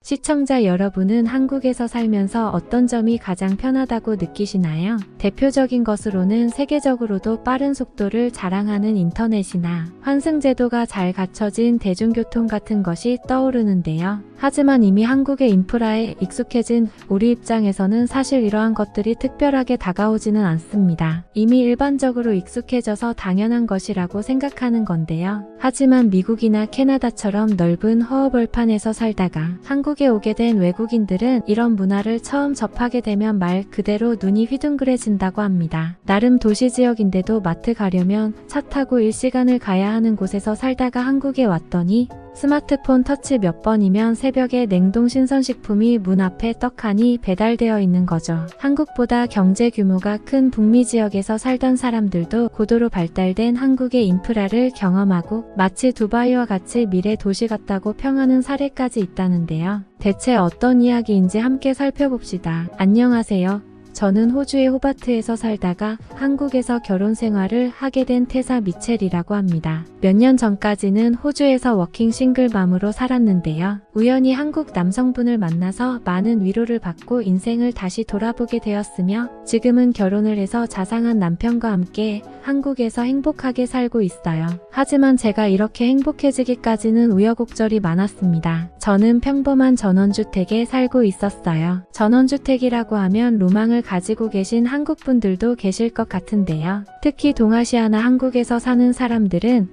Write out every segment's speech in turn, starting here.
시청자 여러분은 한국에서 살면서 어떤 점이 가장 편하다고 느끼시나요? 대표적인 것으로는 세계적으로도 빠른 속도를 자랑하는 인터넷이나 환승제도가 잘 갖춰진 대중교통 같은 것이 떠오르는데요. 하지만 이미 한국의 인프라에 익숙해진 우리 입장에서는 사실 이러한 것들이 특별하게 다가오지는 않습니다. 이미 일반적으로 익숙해져서 당연한 것이라고 생각하는 건데요. 하지만 미국이나 캐나다처럼 넓은 허허벌판에서 살다가 한국에 오게 된 외국인들은 이런 문화를 처음 접하게 되면 말 그대로 눈이 휘둥그레진다고 합니다. 나름 도시 지역인데도 마트 가려면 차 타고 1시간을 가야 하는 곳에서 살다가 한국에 왔더니 스마트폰 터치 몇 번이면 새벽에 냉동 신선식품이 문 앞에 떡하니 배달되어 있는 거죠. 한국보다 경제 규모가 큰 북미 지역에서 살던 사람들도 고도로 발달된 한국의 인프라를 경험하고 마치 두바이와 같이 미래 도시 같다고 평하는 사례까지 있다는데요. 대체 어떤 이야기인지 함께 살펴봅시다. 안녕하세요. 저는 호주의 호바트에서 살다가 한국에서 결혼 생활을 하게 된 태사 미첼이라고 합니다. 몇 년 전까지는 호주에서 워킹 싱글맘으로 살았는데요. 우연히 한국 남성분을 만나서 많은 위로를 받고 인생을 다시 돌아보게 되었으며 지금은 결혼을 해서 자상한 남편과 함께 한국에서 행복하게 살고 있어요. 하지만 제가 이렇게 행복해지기까지는 우여곡절이 많았습니다. 저는 평범한 전원주택에 살고 있었어요. 전원주택이라고 하면 로망을 가지고 계신 한국분들도 계실 것 같은데요. 특히 동아시아나 한국에서 사는 사람들은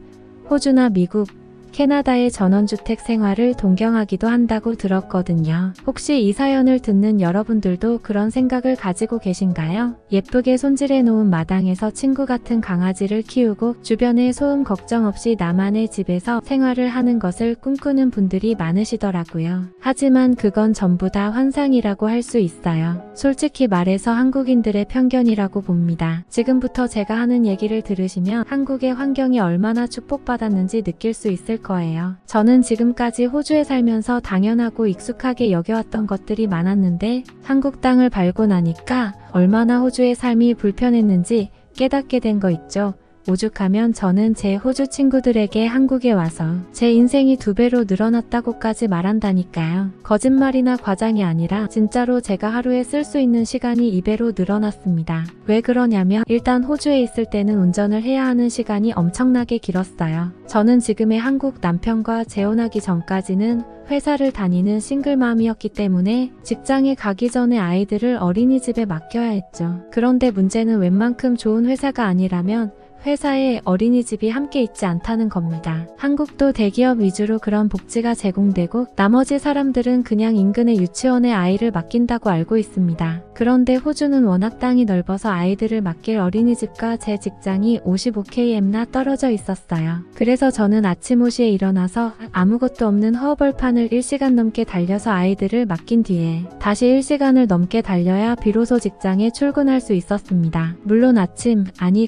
호주나 미국, 캐나다의 전원주택 생활을 동경하기도 한다고 들었거든요. 혹시 이 사연을 듣는 여러분들도 그런 생각을 가지고 계신가요? 예쁘게 손질해 놓은 마당에서 친구 같은 강아지를 키우고 주변에 소음 걱정 없이 나만의 집에서 생활을 하는 것을 꿈꾸는 분들이 많으시더라고요. 하지만 그건 전부 다 환상이라고 할 수 있어요. 솔직히 말해서 한국인들의 편견이라고 봅니다. 지금부터 제가 하는 얘기를 들으시면 한국의 환경이 얼마나 축복받았는지 느낄 수 있을 거예요. 저는 지금까지 호주에 살면서 당연하고 익숙하게 여겨왔던 것들이 많았는데 한국 땅을 밟고 나니까 얼마나 호주의 삶이 불편했는지 깨닫게 된 거 있죠. 오죽하면 저는 제 호주 친구들에게 한국에 와서 제 인생이 2배로 늘어났다고까지 말한다니까요. 거짓말이나 과장이 아니라 진짜로 제가 하루에 쓸 수 있는 시간이 2배로 늘어났습니다. 왜 그러냐면 일단 호주에 있을 때는 운전을 해야 하는 시간이 엄청나게 길었어요. 저는 지금의 한국 남편과 재혼하기 전까지는 회사를 다니는 싱글맘이었기 때문에 직장에 가기 전에 아이들을 어린이집에 맡겨야 했죠. 그런데 문제는 웬만큼 좋은 회사가 아니라면 회사에 어린이집이 함께 있지 않다는 겁니다. 한국도 대기업 위주로 그런 복지가 제공되고 나머지 사람들은 그냥 인근의 유치원에 아이를 맡긴다고 알고 있습니다. 그런데 호주는 워낙 땅이 넓어서 아이들을 맡길 어린이집과 제 직장이 55km나 떨어져 있었어요. 그래서 저는 아침 5시에 일어나서 아무것도 없는 허허벌판을 1시간 넘게 달려서 아이들을 맡긴 뒤에 다시 1시간을 넘게 달려야 비로소 직장에 출근할 수 있었습니다. 물론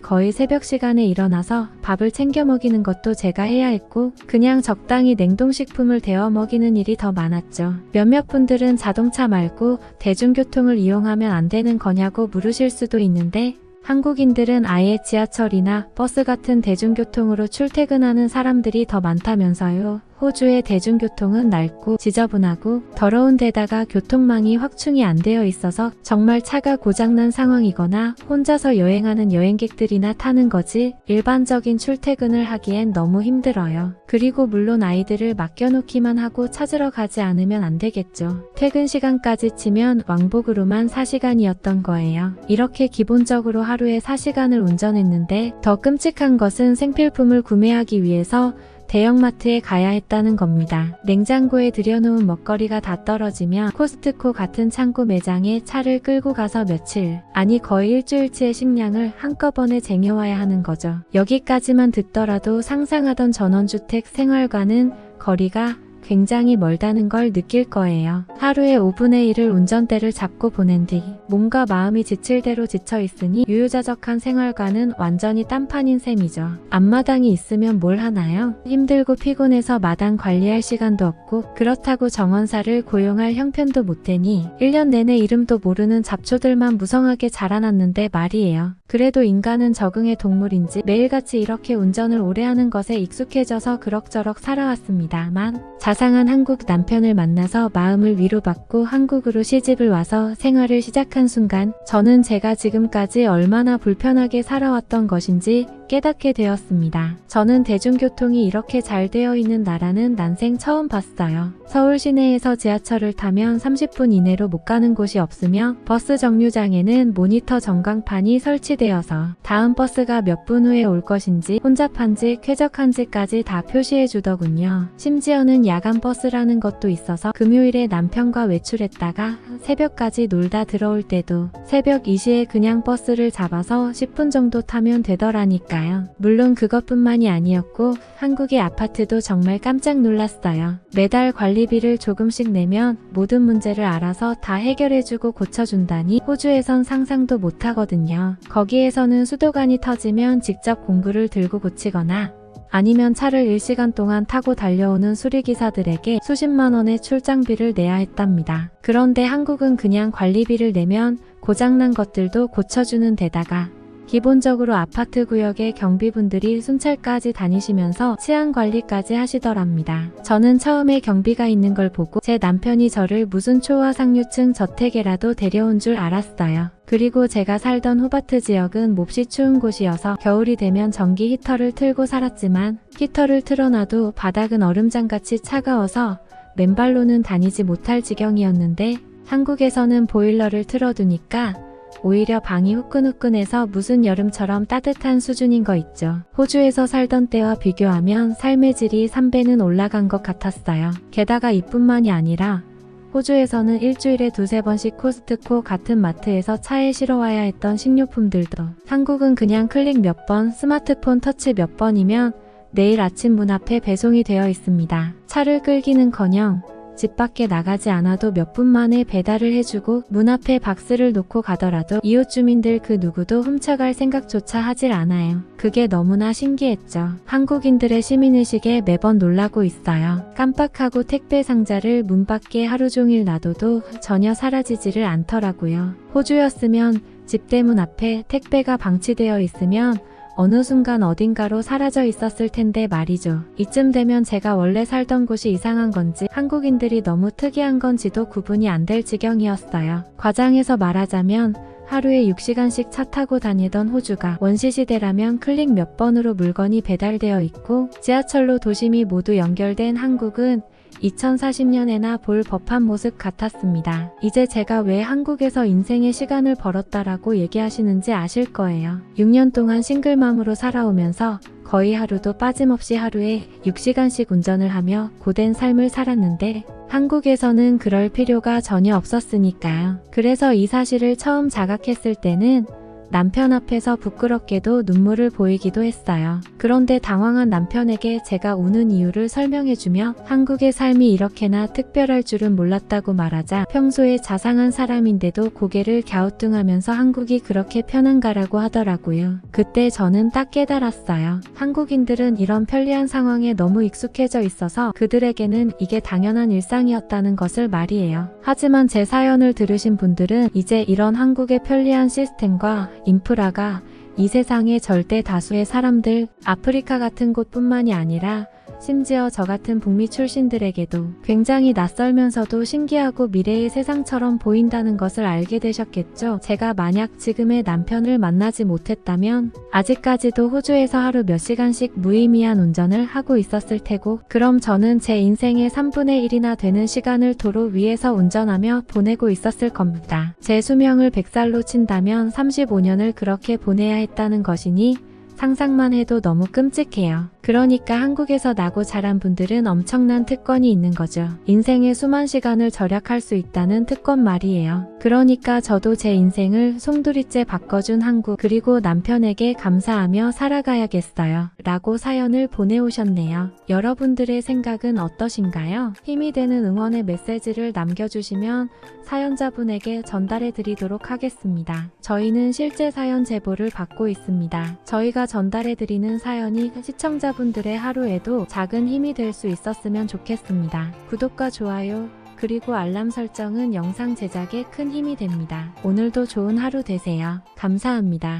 거의 새벽 시간에 일어나서 밥을 챙겨 먹이는 것도 제가 해야 했고 그냥 적당히 냉동식품을 데워 먹이는 일이 더 많았죠. 몇몇 분들은 자동차 말고 대중교통을 이용하면 안 되는 거냐고 물으실 수도 있는데 한국인들은 아예 지하철이나 버스 같은 대중교통으로 출퇴근하는 사람들이 더 많다면서요. 호주의 대중교통은 낡고 지저분하고 더러운 데다가 교통망이 확충이 안 되어 있어서 정말 차가 고장난 상황이거나 혼자서 여행하는 여행객들이나 타는 거지 일반적인 출퇴근을 하기엔 너무 힘들어요. 그리고 물론 아이들을 맡겨놓기만 하고 찾으러 가지 않으면 안 되겠죠. 퇴근 시간까지 치면 왕복으로만 4시간이었던 거예요. 이렇게 기본적으로 하루에 4시간을 운전했는데 더 끔찍한 것은 생필품을 구매하기 위해서 대형마트에 가야 했다는 겁니다. 냉장고에 들여놓은 먹거리가 다 떨어지면 코스트코 같은 창고 매장에 차를 끌고 가서 거의 일주일치의 식량을 한꺼번에 쟁여와야 하는 거죠. 여기까지만 듣더라도 상상하던 전원주택 생활과는 거리가 굉장히 멀다는 걸 느낄 거예요. 하루에 5분의 1을 운전대를 잡고 보낸 뒤 몸과 마음이 지칠 대로 지쳐 있으니 유유자적한 생활과는 완전히 딴판인 셈이죠. 앞마당이 있으면 뭘 하나요? 힘들고 피곤해서 마당 관리할 시간도 없고 그렇다고 정원사를 고용할 형편도 못 되니 1년 내내 이름도 모르는 잡초들만 무성하게 자라났는데 말이에요. 그래도 인간은 적응의 동물인지 매일같이 이렇게 운전을 오래 하는 것에 익숙해져서 그럭저럭 살아왔습니다만 자상한 한국 남편을 만나서 마음을 위로받고 한국으로 시집을 와서 생활을 시작한 순간 저는 제가 지금까지 얼마나 불편하게 살아왔던 것인지 깨닫게 되었습니다. 저는 대중교통이 이렇게 잘 되어 있는 나라는 난생 처음 봤어요. 서울 시내에서 지하철을 타면 30분 이내로 못 가는 곳이 없으며 버스 정류장에는 모니터 전광판이 설치되어서 다음 버스가 몇 분 후에 올 것인지 혼잡한지 쾌적한지까지 다 표시해 주더군요. 심지어는 야간 버스라는 것도 있어서 금요일에 남편과 외출했다가 새벽까지 놀다 들어올 때도 새벽 2시에 그냥 버스를 잡아서 10분 정도 타면 되더라니까요. 물론 그것뿐만이 아니었고 한국의 아파트도 정말 깜짝 놀랐어요. 매달 관리비를 조금씩 내면 모든 문제를 알아서 다 해결해주고 고쳐준다니 호주에선 상상도 못하거든요. 거기에서는 수도관이 터지면 직접 공구를 들고 고치거나 아니면 차를 1시간 동안 타고 달려오는 수리기사들에게 수십만 원의 출장비를 내야 했답니다. 그런데 한국은 그냥 관리비를 내면 고장난 것들도 고쳐주는 데다가 기본적으로 아파트 구역의 경비분들이 순찰까지 다니시면서 치안 관리까지 하시더랍니다. 저는 처음에 경비가 있는 걸 보고 제 남편이 저를 무슨 초화 상류층 저택에라도 데려온 줄 알았어요. 그리고 제가 살던 호바트 지역은 몹시 추운 곳이어서 겨울이 되면 전기 히터를 틀고 살았지만 히터를 틀어놔도 바닥은 얼음장같이 차가워서 맨발로는 다니지 못할 지경이었는데 한국에서는 보일러를 틀어두니까 오히려 방이 후끈후끈해서 무슨 여름처럼 따뜻한 수준인 거 있죠. 호주에서 살던 때와 비교하면 삶의 질이 3배는 올라간 것 같았어요. 게다가 이뿐만이 아니라 호주에서는 일주일에 2-3번씩 코스트코 같은 마트에서 차에 실어와야 했던 식료품들도 한국은 그냥 클릭 몇 번, 스마트폰 터치 몇 번이면 내일 아침 문 앞에 배송이 되어 있습니다. 차를 끌기는커녕 집 밖에 나가지 않아도 몇 분 만에 배달을 해주고 문 앞에 박스를 놓고 가더라도 이웃 주민들 그 누구도 훔쳐갈 생각조차 하질 않아요. 그게 너무나 신기했죠. 한국인들의 시민의식에 매번 놀라고 있어요. 깜빡하고 택배 상자를 문 밖에 하루 종일 놔둬도 전혀 사라지지를 않더라고요. 호주였으면 집대문 앞에 택배가 방치되어 있으면 어느 순간 어딘가로 사라져 있었을 텐데 말이죠. 이쯤 되면 제가 원래 살던 곳이 이상한 건지 한국인들이 너무 특이한 건지도 구분이 안 될 지경이었어요. 과장해서 말하자면 하루에 6시간씩 차 타고 다니던 호주가 원시시대라면 클릭 몇 번으로 물건이 배달되어 있고 지하철로 도심이 모두 연결된 한국은 2040년에나 볼 법한 모습 같았습니다. 이제 제가 왜 한국에서 인생의 시간을 벌었다라고 얘기하시는지 아실 거예요. 6년 동안 싱글맘으로 살아오면서 거의 하루도 빠짐없이 하루에 6시간씩 운전을 하며 고된 삶을 살았는데 한국에서는 그럴 필요가 전혀 없었으니까요. 그래서 이 사실을 처음 자각했을 때는 남편 앞에서 부끄럽게도 눈물을 보이기도 했어요. 그런데 당황한 남편에게 제가 우는 이유를 설명해주며 한국의 삶이 이렇게나 특별할 줄은 몰랐다고 말하자 평소에 자상한 사람인데도 고개를 갸우뚱하면서 한국이 그렇게 편한가라고 하더라고요. 그때 저는 딱 깨달았어요. 한국인들은 이런 편리한 상황에 너무 익숙해져 있어서 그들에게는 이게 당연한 일상이었다는 것을 말이에요. 하지만 제 사연을 들으신 분들은 이제 이런 한국의 편리한 시스템과 인프라가 이 세상의 절대 다수의 사람들, 아프리카 같은 곳뿐만이 아니라 심지어 저 같은 북미 출신들에게도 굉장히 낯설면서도 신기하고 미래의 세상처럼 보인다는 것을 알게 되셨겠죠. 제가 만약 지금의 남편을 만나지 못했다면 아직까지도 호주에서 하루 몇 시간씩 무의미한 운전을 하고 있었을 테고 그럼 저는 제 인생의 3분의 1이나 되는 시간을 도로 위에서 운전하며 보내고 있었을 겁니다. 제 수명을 100살로 친다면 35년을 그렇게 보내야 했다는 것이니 상상만 해도 너무 끔찍해요. 그러니까 한국에서 나고 자란 분들은 엄청난 특권이 있는 거죠. 인생의 수만 시간을 절약할 수 있다는 특권 말이에요. 그러니까 저도 제 인생을 송두리째 바꿔준 한국 그리고 남편에게 감사하며 살아가야겠어요. 라고 사연을 보내오셨네요. 여러분들의 생각은 어떠신가요? 힘이 되는 응원의 메시지를 남겨주시면 사연자분에게 전달해 드리도록 하겠습니다. 저희는 실제 사연 제보를 받고 있습니다. 저희가 전달해 드리는 사연이 시청자분들의 하루에도 작은 힘이 될 수 있었으면 좋겠습니다. 구독과 좋아요 그리고 알람 설정은 영상 제작에 큰 힘이 됩니다. 오늘도 좋은 하루 되세요. 감사합니다.